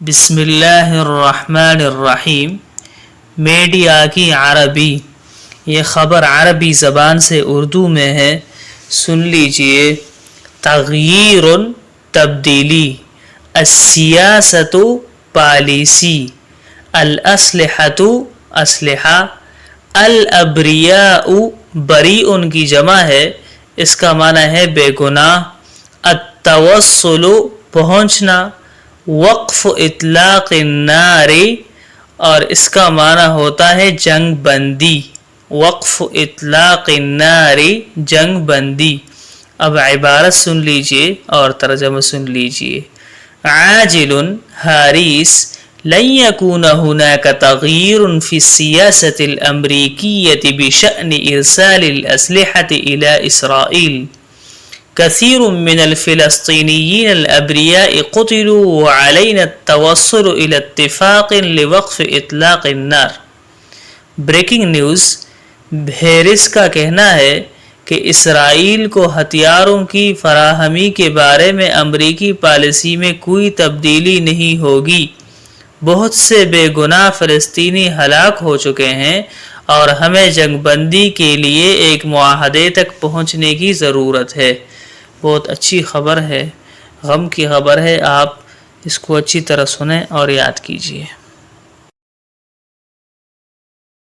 بسم اللہ الرحمن الرحیم۔ میڈیا کی عربی، یہ خبر عربی زبان سے اردو میں ہے، سن لیجئے۔ تغییر تبدیلی، السیاست پالیسی، الاسلحۃ اسلحہ، الابریاء بریء کی جمع ہے، اس کا معنی ہے بے گناہ۔ التوصل پہنچنا، وقف اطلاق النار اور اس کا معنی ہوتا ہے جنگ بندی، وقف اطلاق النار جنگ بندی۔ اب عبارت سن لیجئے اور ترجمہ سن لیجئے۔ عاجل حارث لن يكون هناك تغيير في السياسة الأمريكية بشأن إرسال الأسلحة إلى إسرائيل. كثير من الفلسطينيين الأبرياء قتلوا وعلينا التوصل إلى اتفاق لوقف إطلاق النار. بریکنگ نیوز، ہیرس کا کہنا ہے کہ اسرائیل کو ہتھیاروں کی فراہمی کے بارے میں امریکی پالیسی میں کوئی تبدیلی نہیں ہوگی۔ بہت سے بے گناہ فلسطینی ہلاک ہو چکے ہیں اور ہمیں جنگ بندی کے لیے ایک معاہدے تک پہنچنے کی ضرورت ہے۔ بہت اچھی خبر ہے، غم کی خبر ہے، آپ اس کو اچھی طرح سنیں اور یاد کیجیے۔